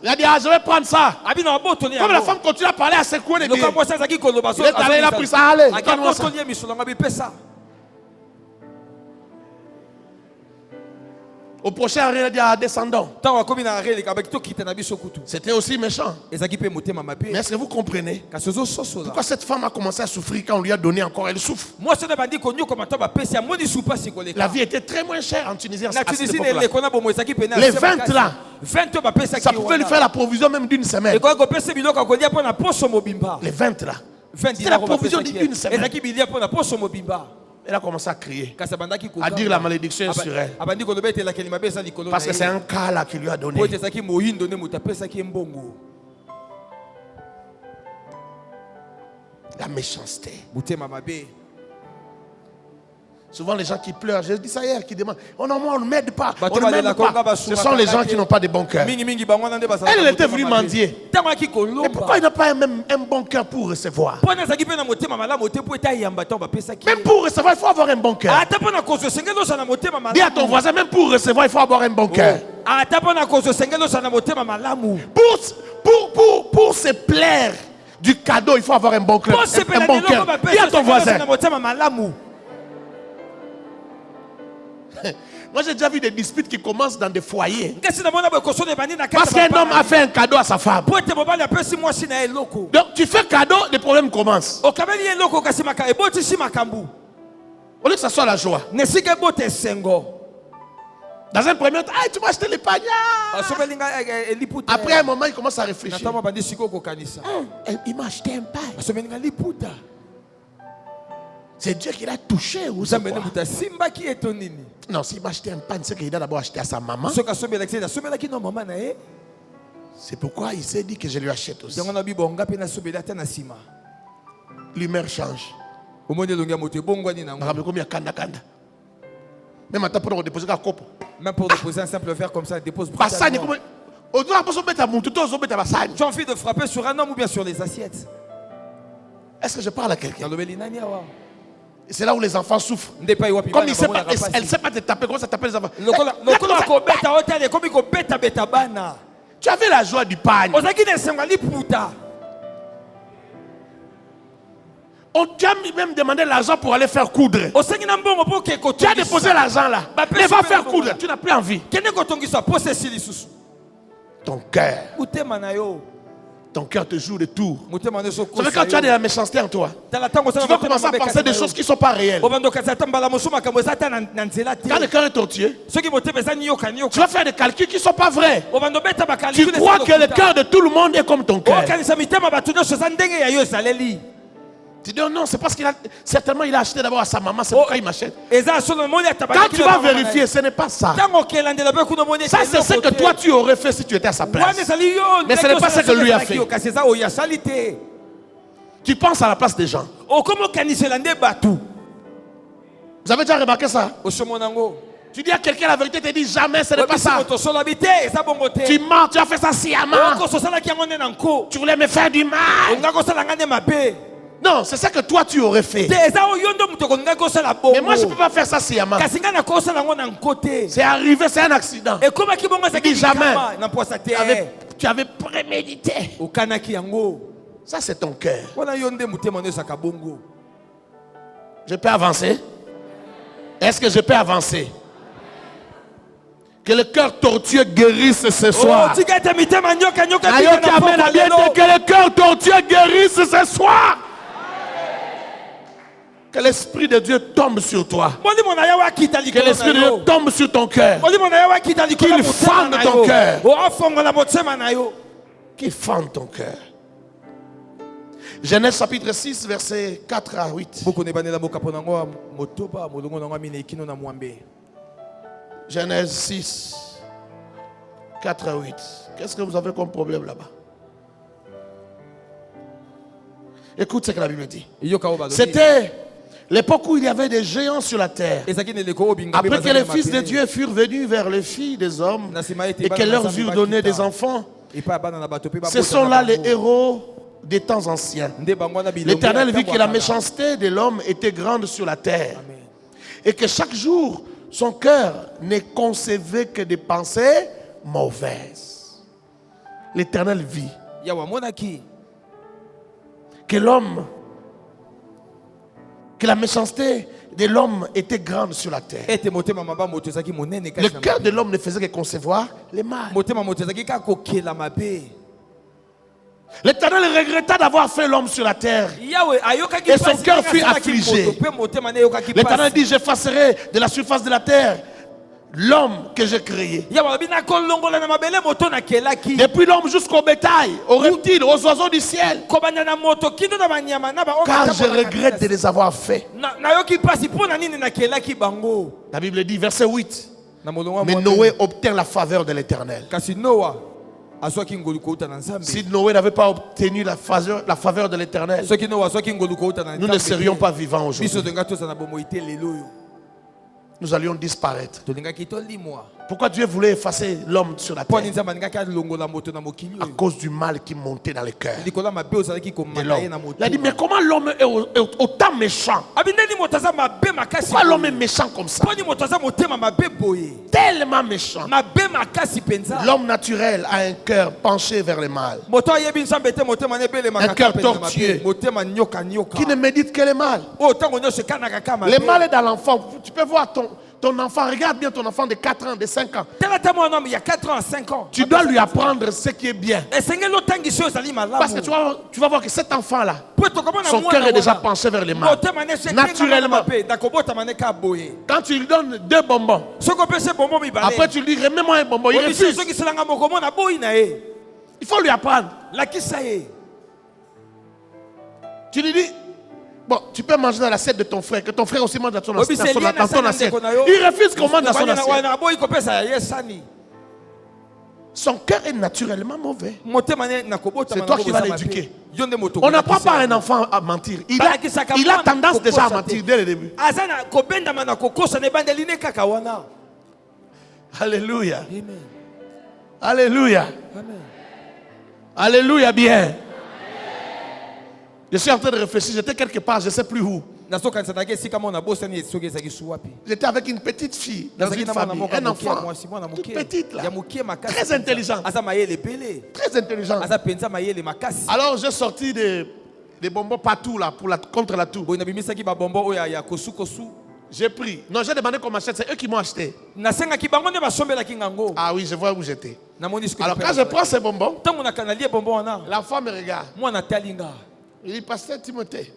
a dit, je vais prendre ça. Comme la femme continue à parler, à secouer les billets. Il est allé, il a pris ça. Allez, donne-moi ça. Au prochain arrêt, il a dit à descendant. C'était aussi méchant. Mais est-ce que vous comprenez pourquoi cette femme a commencé à souffrir quand on lui a donné encore? Elle souffre. La vie était très moins chère en Tunisie à cette époque-là. Les 20 là, ça pouvait lui faire la provision même d'une semaine. Les 20 là, c'était la provision d'une semaine. Elle a commencé à crier, à dire la malédiction sur elle. Parce que c'est un cas là qui lui a donné. La méchanceté. Souvent les gens qui pleurent, j'ai dit ça hier, qui demandent, oh non, moi on ne m'aide pas, on ne m'aide pas. Ce sont les gens qui n'ont pas de bon cœur. Elle était venue mendier. Et pourquoi il n'a pas même un bon cœur pour recevoir? Même pour recevoir, il faut avoir un bon cœur. Dis à ton voisin, même pour recevoir, il faut avoir un bon cœur. Pour se plaire du cadeau, il faut avoir un bon cœur. Un bon cœur. Dis à ton voisin. Moi j'ai déjà vu des disputes qui commencent dans des foyers parce qu'un homme a fait un cadeau à sa femme. Donc tu fais cadeau, les problèmes commencent. Au lieu que ça soit la joie. Dans un premier temps, tu m'as acheté les pagnards. Après un moment il commence à réfléchir. Il m'a acheté un pain. C'est Dieu qui l'a touché ou c'est quoi? Non, s'il m'a acheté un pain, c'est qu'il a d'abord acheté à sa maman. C'est pourquoi il s'est dit que je lui achète aussi. L'humeur change. Même pour déposer un simple verre comme ça, dépose tu as envie de frapper sur un homme ou bien sur les assiettes? Est-ce que je parle à quelqu'un? C'est là où les enfants souffrent. Comme elle ne sait pas te taper, comment ça taper les enfants? Tu avais la joie du pagne. On t'a même demandé l'argent pour aller faire coudre. Tu as déposé l'argent là. Mais va faire coudre. Tu n'as plus envie. Ton cœur. ton cœur te joue des tours. Vous savez, quand tu as de la méchanceté en toi, tu vas commencer à penser des choses qui ne sont pas réelles. Quand le cœur est tortueux, tu vas faire des calculs qui ne sont pas vrais. Tu crois que le cœur de tout le monde est comme ton cœur. Tu dis, oh non, c'est parce qu'il a certainement il a acheté d'abord à sa maman, c'est pourquoi il m'achète. Quand tu vas vérifier, ce n'est pas ça. Ça, c'est ce que toi tu aurais fait si tu étais à sa place. Mais ce n'est pas ce que lui a fait. Tu penses à la place des gens. Vous avez déjà remarqué ça? Tu dis à quelqu'un la vérité, tu dis jamais, ce n'est pas ça. Tu mens, tu as fait ça sciemment. Tu voulais me faire du mal. Non, c'est ça que toi tu aurais fait. Mais moi je ne peux pas faire ça sciemment. C'est arrivé, c'est un accident. Je dis jamais. Tu avais prémédité. Ça c'est ton cœur. Je peux avancer? Est-ce que je peux avancer? Que le cœur tortueux guérisse ce soir. Que le cœur tortueux guérisse ce soir. Que l'Esprit de Dieu tombe sur toi. Que l'Esprit de Dieu tombe sur ton cœur. Qu'il fende ton cœur. Qu'il fende ton cœur. Genèse chapitre 6, versets 4 à 8. Genèse 6, 4 à 8. Qu'est-ce que vous avez comme problème là-bas? Écoute ce que la Bible dit. C'était l'époque où il y avait des géants sur la terre. Après que les fils de Dieu furent venus vers les filles des hommes et qu'elles leur eurent donné des enfants, ce sont là les héros des temps anciens. L'Éternel vit que la méchanceté de l'homme était grande sur la terre et que chaque jour son cœur ne concevait que des pensées mauvaises. L'Éternel vit que la méchanceté de l'homme était grande sur la terre. Le cœur de l'homme ne faisait que concevoir le mal. L'Éternel regretta d'avoir fait l'homme sur la terre et son cœur fut affligé. L'Éternel dit, j'effacerai de la surface de la terre l'homme que j'ai créé. Depuis l'homme jusqu'au bétail, aux reptiles, aux oiseaux du ciel. Car je regrette de les avoir faits. La Bible dit, verset 8. Mais Noé obtint la faveur de l'Éternel. Si Noé n'avait pas obtenu la faveur de l'Éternel, nous ne serions pas vivants aujourd'hui. Nous allions disparaître. Pourquoi Dieu voulait effacer l'homme sur la terre? À cause du mal qui montait dans le cœur de l'homme. Il a dit, mais comment l'homme est autant méchant? Pourquoi l'homme est méchant comme ça? Tellement méchant. L'homme naturel a un cœur penché vers le mal. Un cœur tortueux qui ne médite que le mal. Le mal est dans l'enfant. Tu peux voir ton enfant, regarde bien ton enfant de 4 ans, de 5 ans. Il y a 4 ans, 5 ans. Tu dois lui apprendre ce qui est bien. Parce que tu vas voir que cet enfant-là, son cœur est déjà penché vers le mal. Naturellement. Quand tu lui donnes 2 bonbons, après tu lui dis, remets-moi un bonbon, il refuse. Il faut lui apprendre. Tu lui dis, bon, tu peux manger dans l'assiette de ton frère, que ton frère aussi mange dans ton assiette. Il refuse qu'on mange dans son assiette. Son cœur est naturellement mauvais. C'est toi qui vas l'éduquer. On n'apprend pas un enfant à mentir. Il a tendance déjà à mentir dès le début. Alléluia. Alléluia. Alléluia bien. Je suis en train de réfléchir, j'étais quelque part, je ne sais plus où. J'étais avec une petite fille dans une famille, un enfant, toute petite là, très intelligente. Très intelligente. Alors j'ai sorti des bonbons partout là, contre la toux. J'ai pris. Non, j'ai demandé qu'on m'achète. C'est eux qui m'ont acheté. Ah oui, je vois où j'étais. Alors quand je prends ces bonbons, l'enfant me regarde. Il dit, Pasteur Timothée.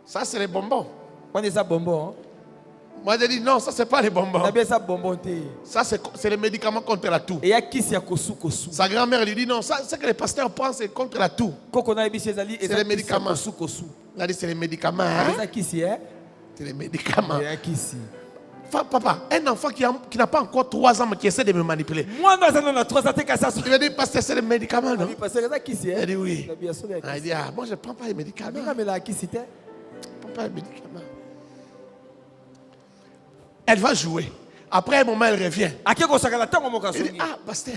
Ça, c'est les bonbons. Moi, j'ai dit, non, ça, c'est pas les bonbons. Ça, c'est les médicaments contre la toux. Sa grand-mère lui dit, non, ça, c'est que les pasteurs prennent, c'est contre la toux. C'est les médicaments. Il a dit, c'est les médicaments. Hein? C'est les médicaments. Papa, un enfant qui n'a pas encore 3 ans, mais qui essaie de me manipuler. Il a dit, pasteur, c'est les médicaments, non? Il a dit, oui. Il dit, ah, moi, je ne prends pas les médicaments. Je ne prends pas les médicaments. Elle va jouer. Après un moment, elle revient. Elle dit, ah, pasteur,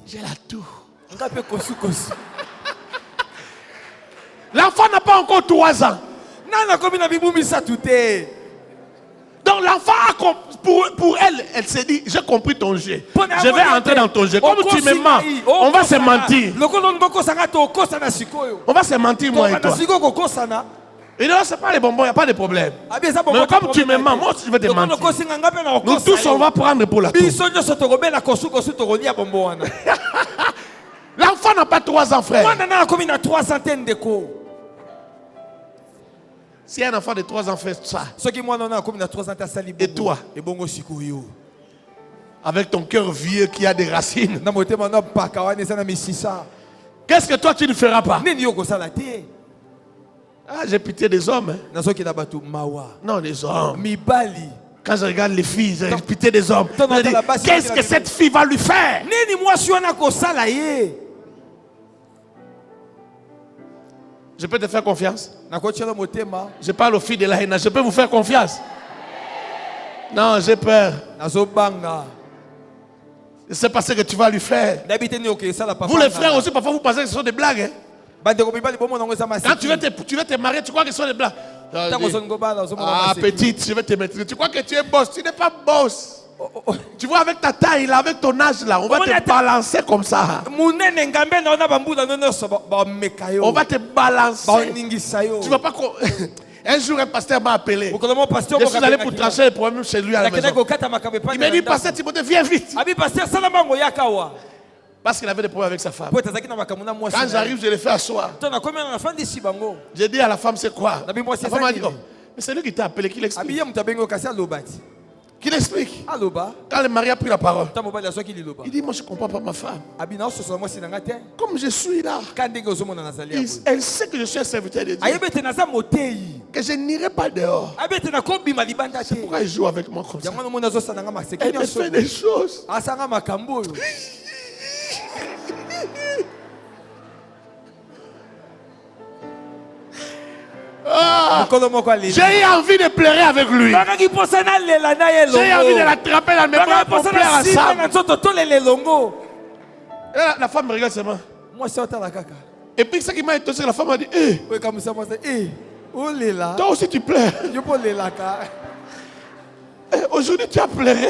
j'ai la toux. L'enfant n'a pas encore 3 ans. Donc l'enfant, pour elle, elle s'est dit, j'ai compris ton jeu. Je vais entrer dans ton jeu. Comme tu me mens, on va se mentir. On va se mentir, moi et toi. Et non, ce n'est pas les bonbons, il n'y a pas de problème. Mais comme tu me mens, moi aussi je vais te mentir. Nous tous, on va prendre pour la toux. L'enfant n'a pas 3 ans, frère. Si un enfant de 3 ans fait ça, et toi, avec ton cœur vieux qui a des racines, qu'est-ce que toi tu ne feras pas? Ah, j'ai pitié des hommes. Hein. Non, les hommes. Quand je regarde les filles, j'ai pitié des hommes. Qu'est-ce que cette fille va lui faire? Je peux te faire confiance? Je parle aux filles de la haine. Je peux vous faire confiance? Non, j'ai peur. Je sais pas ce que tu vas lui faire. Vous les frères aussi, parfois vous pensez que ce sont des blagues. Hein? Quand tu veux te marier, tu crois que ce sont des blagues. Ah, petite, je vais te mettre. Tu crois que tu es boss? Tu n'es pas boss. Tu vois, avec ta taille, là, avec ton âge, là, on va te balancer comme ça. On va te balancer. Tu vas pas. Un jour, un pasteur m'a appelé. Je suis allé pour trancher les problèmes chez lui à la maison. Il m'a dit, pasteur Timothée, viens vite. Parce qu'il avait des problèmes avec sa femme. Quand j'arrive, je le fais asseoir. J'ai dit à la femme, c'est quoi? La femme m'a dit, oh, mais c'est lui qui t'a appelé, qui l'explique. Qui l'explique. Quand le mari a pris la parole, il dit, moi je ne comprends pas ma femme. Comme je suis là, elle sait que je suis un serviteur de Dieu, que je n'irai pas dehors. C'est pourquoi elle joue avec moi comme ça. Elle me fait des choses. Ah, j'ai eu envie de pleurer avec lui. J'ai eu envie de l'attraper dans mes bras pour pleurer ensemble. Et la femme me regarde seulement. Et puis ce qui m'a étonné, la femme m'a dit, toi aussi tu pleures. Aujourd'hui tu as pleuré.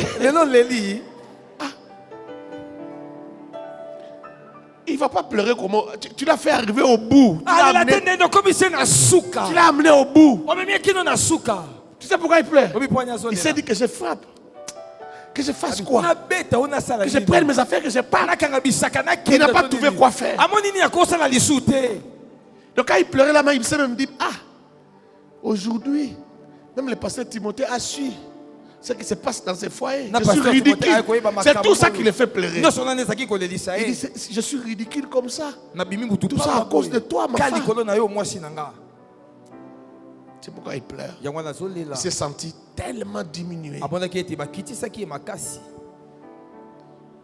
Il ne va pas pleurer comment. Tu l'as fait arriver au bout. Tu l'as amené au bout. Tu sais pourquoi il pleure? Il s'est dit que je frappe. Que je fasse quoi? Que je prenne mes affaires, que je parte. Il n'a pas trouvé quoi faire. Donc quand il pleurait là, il s'est même dit, ah, aujourd'hui, même le pasteur Timothée a su ce qui se passe dans ces foyers. Je suis ridicule. C'est tout ça qui le fait pleurer. Il dit, je suis ridicule comme ça. Tout ça à cause de toi, ma femme. C'est pourquoi il pleure. Il s'est senti tellement diminué.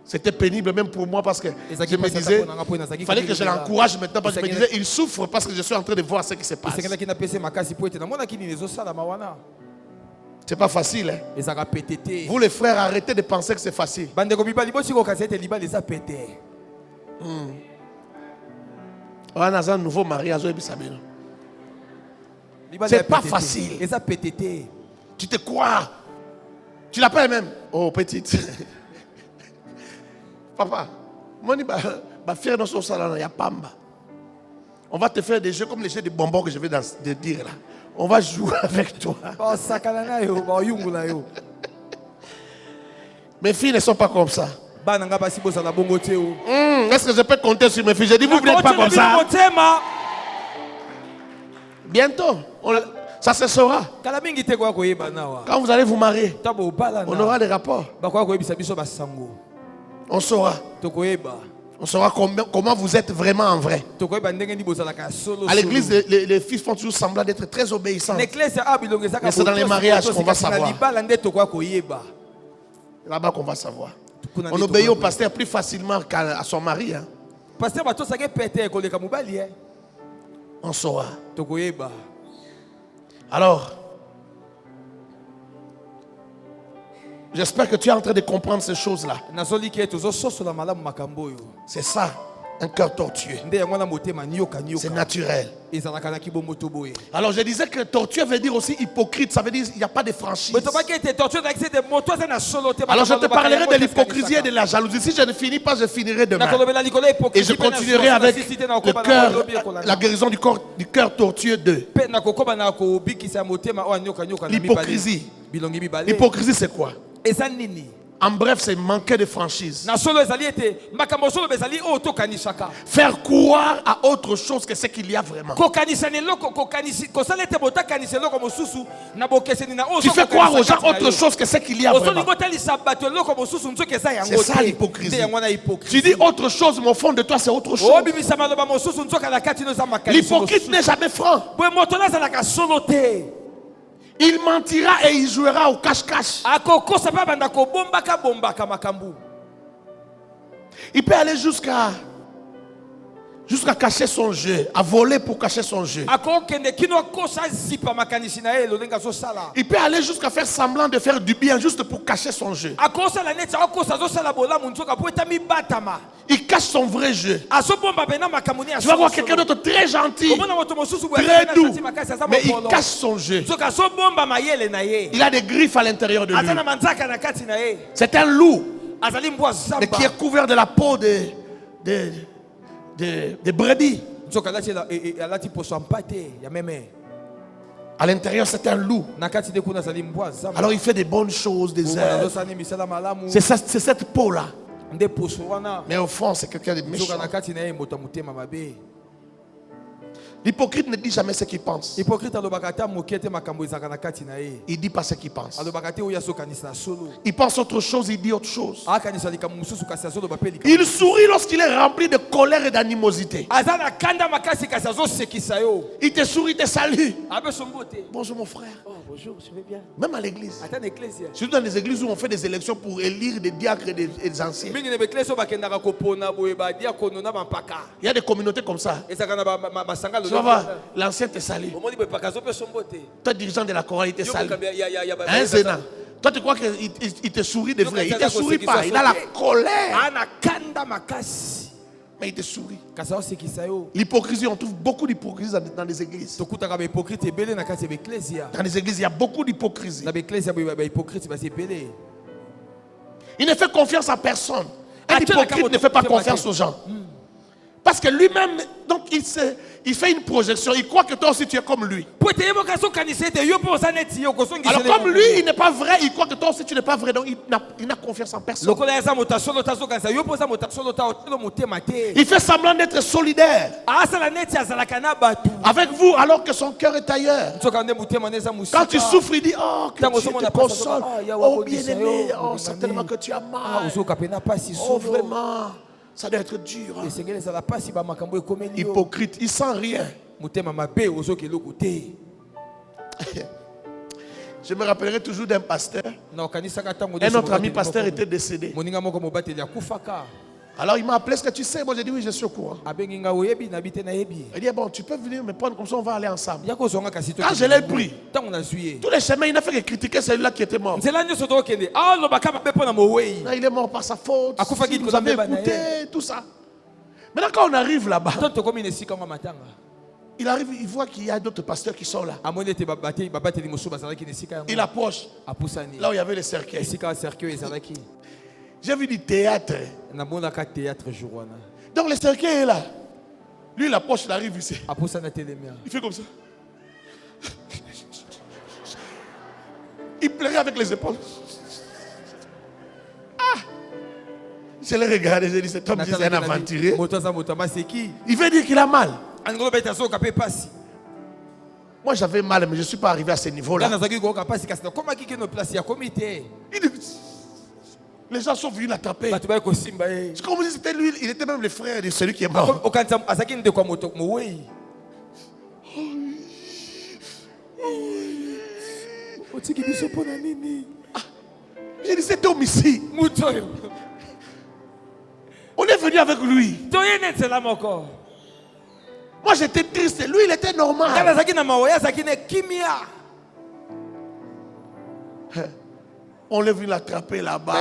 C'était pénible même pour moi parce que je me disais, il fallait que je l'encourage maintenant parce que je me disais, il souffre parce que je suis en train de voir ce qui se passe. C'est pas facile. Hein? Vous les frères, arrêtez de penser que c'est facile. On a un nouveau mariage. C'est pas facile. Tu te crois. Tu l'appelles même. Oh, petite. Papa, on va te faire des jeux comme les jeux de bonbons que je vais de dire là. On va jouer avec toi. Mes filles ne sont pas comme ça. Est-ce que je peux compter sur mes filles? Je dis, vous n'êtes pas comme ça. Bientôt, ça se saura. Quand vous allez vous marier, on aura des rapports. On saura. On saura comment vous êtes vraiment en vrai. À l'église, les filles font toujours semblant d'être très obéissantes. Mais c'est dans les mariages qu'on va savoir. Là-bas qu'on va savoir. On obéit au pasteur plus facilement qu'à son mari. Hein. On saura. Alors, j'espère que tu es en train de comprendre ces choses-là. C'est ça, un cœur tortueux. C'est naturel. Alors je disais que tortueux veut dire aussi hypocrite. Ça veut dire qu'il n'y a pas de franchise. Alors je te parlerai de l'hypocrisie et de la jalousie. Si je ne finis pas, je finirai demain. Et je continuerai avec le cœur, la guérison du cœur tortueux 2. L'hypocrisie. L'hypocrisie c'est quoi? En bref, c'est manquer de franchise. Faire croire à autre chose que ce qu'il y a vraiment. Tu fais croire aux gens autre chose que ce qu'il y a vraiment. C'est ça l'hypocrisie. Tu dis autre chose, mais au fond de toi, c'est autre chose. L'hypocrite n'est jamais franc. Il mentira et il jouera au cache-cache. Il peut aller jusqu'à cacher son jeu, à voler pour cacher son jeu. Il peut aller jusqu'à faire semblant de faire du bien juste pour cacher son jeu. Il cache son vrai jeu. Tu vas voir quelqu'un d'autre très gentil, très doux, mais il cache son jeu. Il a des griffes à l'intérieur de lui. C'est un loup, mais qui est couvert de la peau de brebis. À l'intérieur, c'est un loup. Alors il fait des bonnes choses, des œuvres. C'est cette peau-là. Mais au fond, c'est quelqu'un de méchant. L'hypocrite ne dit jamais ce qu'il pense. Il dit pas ce qu'il pense. Il pense autre chose, il dit autre chose. Il sourit lorsqu'il est rempli de colère et d'animosité. Il te sourit, il te salue. Bonjour mon frère. Bonjour, je vais bien. Même à l'église. Surtout dans les églises où on fait des élections pour élire des diacres et des anciens. Il y a des communautés comme ça. Tu vas voir, l'ancien te salue. Toi, dirigeant de la chorale, il te salue. Un zéna. Toi, tu crois qu'il te sourit de vrai. Il ne te sourit pas. Il a la colère. Mais il te sourit. L'hypocrisie, on trouve beaucoup d'hypocrisie dans les églises. Dans les églises, il y a beaucoup d'hypocrisie. Il ne fait confiance à personne. Un hypocrite ne fait pas confiance aux gens. Parce que lui-même, donc il fait une projection. Il croit que toi aussi tu es comme lui. Alors comme lui, il n'est pas vrai, il croit que toi aussi tu n'es pas vrai. Donc il n'a confiance en personne. Il fait semblant d'être solidaire avec vous alors que son cœur est ailleurs. Quand tu souffres, il dit, oh, que Dieu te console. Oh, bien-aimé, oh, certainement que tu as mal. Oh, vraiment. Ça doit être dur. Hein? Hypocrite, il sent rien. Je me rappellerai toujours d'un pasteur. Un autre ami pasteur était décédé. Alors il m'a appelé, est-ce que tu sais? Moi j'ai dit oui, je suis au courant. Il dit bon, tu peux venir me prendre comme ça, on va aller ensemble. Quand je l'ai pris, tous les chemins, il n'a fait que critiquer celui-là qui était mort. Il est mort par sa faute. Si vous avez écouté, tout ça. Maintenant quand on arrive là-bas, il arrive, il voit qu'il y a d'autres pasteurs qui sont là. Il approche là où il y avait les cercueils. J'ai vu du théâtre. Donc le cercueil est là. Lui il approche, il arrive ici. Il fait comme ça. Il pleurait avec les épaules. Ah! Je l'ai regardé, j'ai dit, cet homme, c'est un aventurier. Il veut dire qu'il a mal. Moi, j'avais mal, mais je ne suis pas arrivé à ce niveau-là. Les gens sont venus l'attraper. C'est comme si c'était lui, il était même le frère de celui qui est mort. J'ai dit, cet homme ici, on est venu avec lui. Moi j'étais triste, lui il était normal. On l'a vu l'attraper là-bas.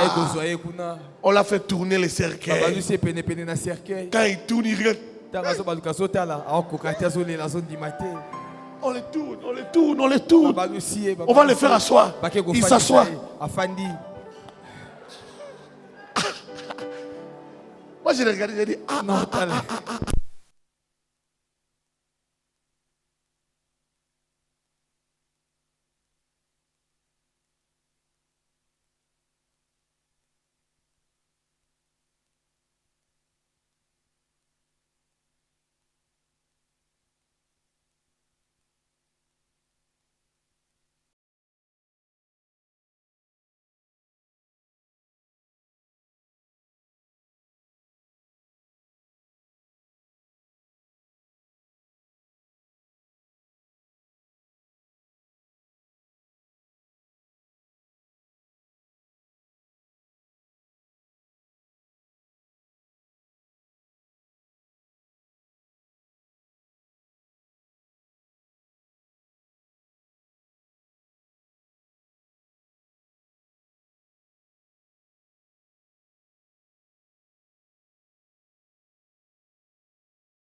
On l'a fait tourner les cercueils. Quand il tourne, il regarde. On les tourne, on les tourne, on les tourne. On va le faire asseoir. Il s'assoit. Moi je l'ai regardé, j'ai dit,